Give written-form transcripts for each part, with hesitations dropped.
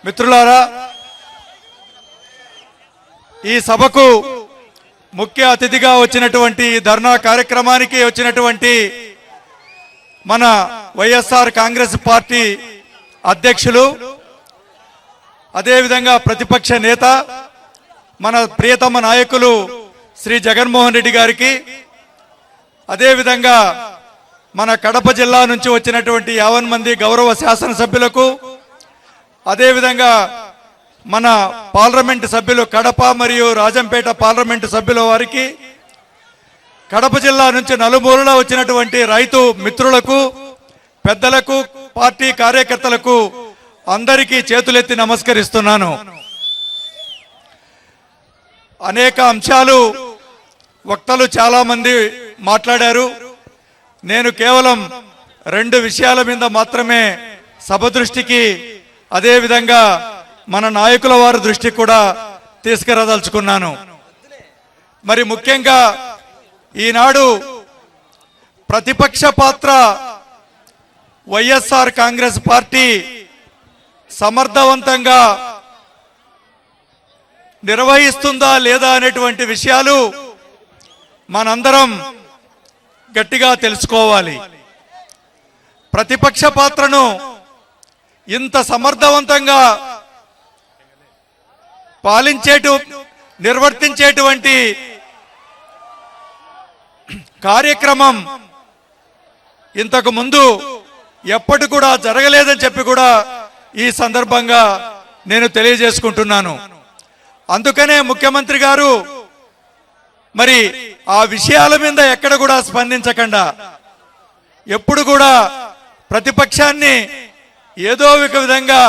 మిత్రులారా, ఈ సభకు ముఖ్య అతిథిగా వచ్చినటువంటి ధర్నా కార్యక్రమానికి వచ్చినటువంటి మన వైఎస్ఆర్ కాంగ్రెస్ పార్టీ అధ్యక్షులు, అదేవిధంగా ప్రతిపక్ష నేత, మన ప్రియతమ నాయకులు శ్రీ జగన్మోహన్ రెడ్డి గారికి, అదేవిధంగా మన కడప జిల్లా నుంచి వచ్చినటువంటి 50 మంది గౌరవ శాసనసభ్యులకు, అదేవిధంగా మన పార్లమెంటు సభ్యులు కడప మరియు రాజంపేట పార్లమెంటు సభ్యుల వారికి, కడప జిల్లా నుంచి నలుమూలలా వచ్చినటువంటి రైతు మిత్రులకు, పెద్దలకు, పార్టీ కార్యకర్తలకు అందరికీ చేతులెత్తి నమస్కరిస్తున్నాను. అనేక అంశాలు వక్తలు చాలా మంది మాట్లాడారు. నేను కేవలం 2 విషయాల మీద మాత్రమే సభ దృష్టికి, అదేవిధంగా మన నాయకుల వారి దృష్టికి కూడా తీసుకురాదలుచుకున్నాను. మరి ముఖ్యంగా ఈనాడు ప్రతిపక్ష పాత్ర వైఎస్ఆర్ కాంగ్రెస్ పార్టీ సమర్థవంతంగా నిర్వహిస్తుందా లేదా అనేటువంటి విషయాలు మనందరం గట్టిగా తెలుసుకోవాలి. ప్రతిపక్ష పాత్రను ఇంత సమర్థవంతంగా నిర్వర్తించేటువంటి కార్యక్రమం ఇంతకు ముందు ఎప్పటి కూడా జరగలేదని చెప్పి కూడా ఈ సందర్భంగా నేను తెలియజేసుకుంటున్నాను. అందుకనే ముఖ్యమంత్రి గారు మరి ఆ విషయాల మీద ఎక్కడ కూడా స్పందించకుండా ఎప్పుడు కూడా ప్రతిపక్షాన్ని ఏదో ఒక విధంగా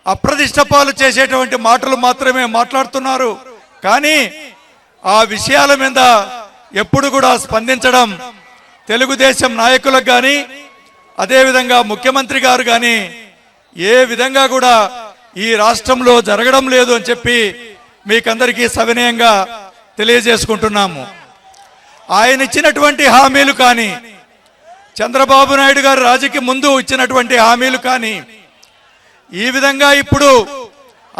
అప్రదిష్ట పాలు చేసేటువంటి మాటలు మాత్రమే మాట్లాడుతున్నారు. కానీ ఆ విషయాల మీద ఎప్పుడు కూడా స్పందించడం తెలుగుదేశం నాయకులకు కానీ, అదేవిధంగా ముఖ్యమంత్రి గారు కానీ ఏ విధంగా కూడా ఈ రాష్ట్రంలో జరగడం లేదు అని చెప్పి మీకందరికీ సవినయంగా తెలియజేసుకుంటున్నాము. ఆయన ఇచ్చినటువంటి హామీలు కానీ, చంద్రబాబు నాయుడు గారు రాజకీయ ముందు ఇచ్చినటువంటి హామీలు కానీ, ఈ విధంగా ఇప్పుడు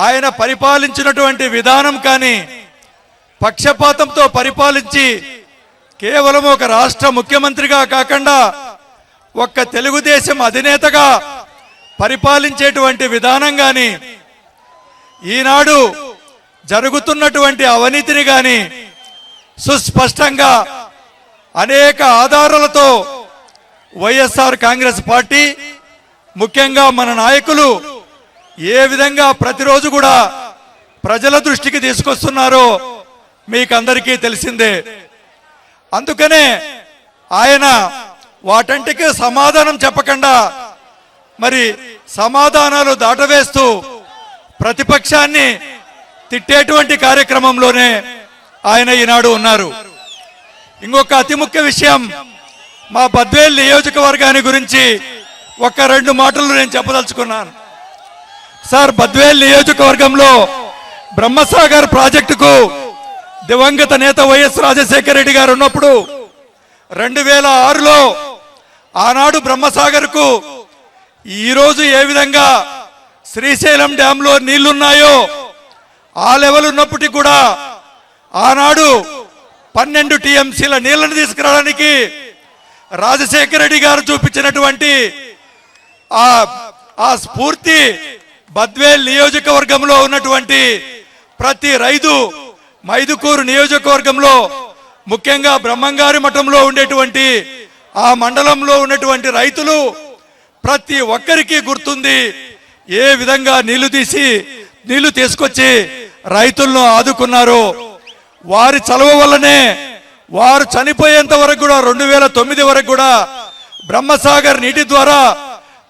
ఆయన పరిపాలించినటువంటి విధానం కానీ, పక్షపాతంతో పరిపాలించి కేవలం ఒక రాష్ట్ర ముఖ్యమంత్రిగా కాకుండా ఒక్క తెలుగుదేశం అధినేతగా పరిపాలించేటువంటి విధానం కానీ, ఈనాడు జరుగుతున్నటువంటి అవినీతిని కానీ సుస్పష్టంగా అనేక ఆధారాలతో వైఎస్ఆర్ కాంగ్రెస్ పార్టీ, ముఖ్యంగా మన నాయకులు ఏ విధంగా ప్రతిరోజు కూడా ప్రజల దృష్టికి తీసుకొస్తున్నారో మీకందరికీ తెలిసిందే. అందుకనే ఆయన వాటంటికి సమాధానం చెప్పకుండా మరి సమాధానాలు దాటవేస్తూ ప్రతిపక్షాన్ని తిట్టేటువంటి కార్యక్రమంలోనే ఆయన ఈనాడు ఉన్నారు. ఇంకొక అతి ముఖ్య విషయం, మా బద్వేల్ నియోజకవర్గాన్ని గురించి 1-2 మాటలు నేను చెప్పదలుచుకున్నాను. సార్, బద్వేల్ నియోజకవర్గంలో బ్రహ్మసాగర్ ప్రాజెక్టుకు దివంగత నేత వైఎస్ రాజశేఖర రెడ్డి గారు ఉన్నప్పుడు 2006లో ఆనాడు బ్రహ్మసాగర్కు ఈరోజు ఏ విధంగా శ్రీశైలం డ్యాంలో నీళ్లున్నాయో ఆ లెవెల్ ఉన్నప్పటికీ కూడా ఆనాడు 12 టీఎంసీల నీళ్లను తీసుకురావడానికి రాజశేఖర రెడ్డి గారు చూపించినటువంటి ఆ స్ఫూర్తి బద్వేల్ నియోజకవర్గంలో ఉన్నటువంటి ప్రతి రైతు, మైదుకూరు నియోజకవర్గంలో ముఖ్యంగా బ్రహ్మంగారి మఠంలో ఉండేటువంటి ఆ మండలంలో ఉన్నటువంటి రైతులు ప్రతి ఒక్కరికి గుర్తుంది. ఏ విధంగా నీళ్లు తీసుకొచ్చి రైతులను ఆదుకున్నారు. వారి చలవ వల్లనే వారు చనిపోయేంత వరకు కూడా 2009 వరకు కూడా బ్రహ్మసాగర్ నీటి ద్వారా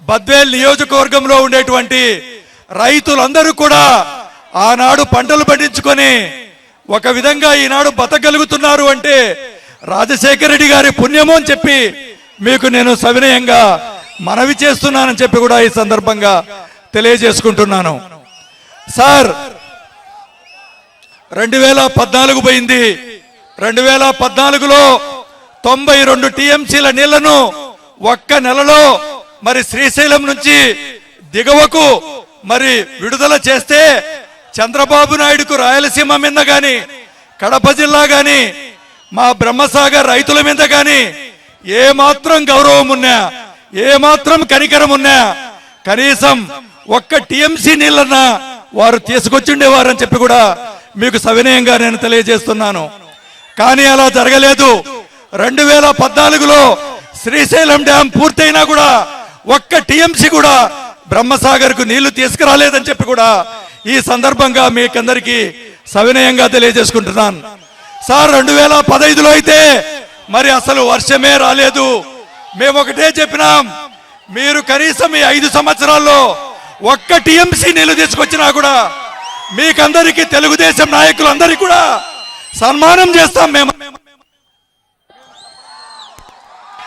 బద్వేల్ నియోజకవర్గంలో ఉండేటువంటి రైతులందరూ కూడా ఆనాడు పంటలు పండించుకొని ఒక విధంగా ఈనాడు బతకగలుగుతున్నారు అంటే రాజశేఖర రెడ్డి గారి పుణ్యము అని చెప్పి మీకు నేను సవినయంగా మనవి చేస్తున్నానని చెప్పి కూడా ఈ సందర్భంగా తెలియజేసుకుంటున్నాను. సార్, 2014 పోయింది. 2014లో 92 టీఎంసీల నీళ్లను ఒక్క నెలలో మరి శ్రీశైలం నుంచి దిగువకు మరి విడుదల చేస్తే చంద్రబాబు నాయుడుకు రాయలసీమ మీద గాని కడప జిల్లా గాని మా బ్రహ్మసాగర్ రైతుల మీద గాని ఏ మాత్రం గౌరవం ఉన్నా ఏ మాత్రం కనికరం ఉన్నా కనీసం ఒక్క టీఎంసీ నీళ్ళన్నా వారు తీసుకొచ్చిండేవారని చెప్పి కూడా మీకు సవినయంగా నేను తెలియజేస్తున్నాను. కానీ అలా జరగలేదు. 2014లో శ్రీశైలం డ్యాం పూర్తయినా కూడా ఒక్క టీఎంసీ కూడా బ్రహ్మసాగర్ కు నీళ్లు తీసుకురాలేదని చెప్పి కూడా ఈ సందర్భంగా మీకందరికీ సవినయంగా తెలియజేసుకుంటున్నాను. సార్ 2015లో అయితే మరి అసలు వర్షమే రాలేదు. మేము ఒకటే చెప్పినాం, మీరు కనీసం ఈ 5 సంవత్సరాల్లో ఒక్క టీఎంసీ నీళ్లు తీసుకొచ్చినా కూడా మీకందరికీ తెలుగుదేశం నాయకులందరికీ కూడా సన్మానం చేస్తాం మేము.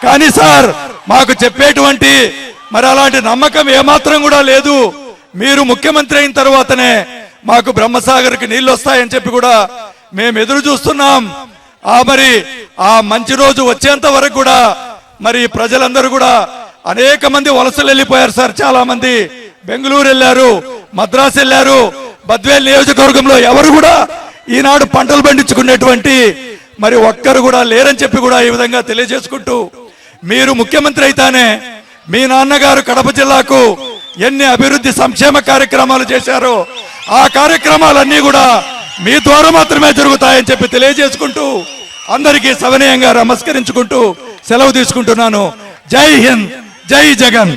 కానీ సార్ మాకు చెప్పేటువంటి మరి అలాంటి నమ్మకం ఏమాత్రం కూడా లేదు. మీరు ముఖ్యమంత్రి అయిన తర్వాతనే మాకు బ్రహ్మసాగర్కి నీళ్లు వస్తాయని చెప్పి కూడా మేము ఎదురు చూస్తున్నాం. మరి ఆ మంచి రోజు వచ్చేంత వరకు కూడా మరి ప్రజలందరూ కూడా అనేక మంది వలసలు వెళ్ళిపోయారు సార్. చాలా మంది బెంగళూరు వెళ్ళారు, మద్రాసు వెళ్ళారు. బద్వేల్ నియోజకవర్గంలో ఎవరు కూడా ఈనాడు పంటలు పండించుకునేటువంటి మరి ఒక్కరు కూడా లేరని చెప్పి కూడా ఈ విధంగా తెలియజేసుకుంటూ, మీరు ముఖ్యమంత్రి అయితేనే మీ నాన్నగారు కడప జిల్లాకు ఎన్ని అభివృద్ధి సంక్షేమ కార్యక్రమాలు చేశారో ఆ కార్యక్రమాలన్నీ కూడా మీ ద్వారా మాత్రమే జరుగుతాయని చెప్పి తెలియజేసుకుంటూ అందరికీ సవినయంగా నమస్కరించుకుంటూ సెలవు తీసుకుంటున్నాను. జై హింద్, జై జగన్.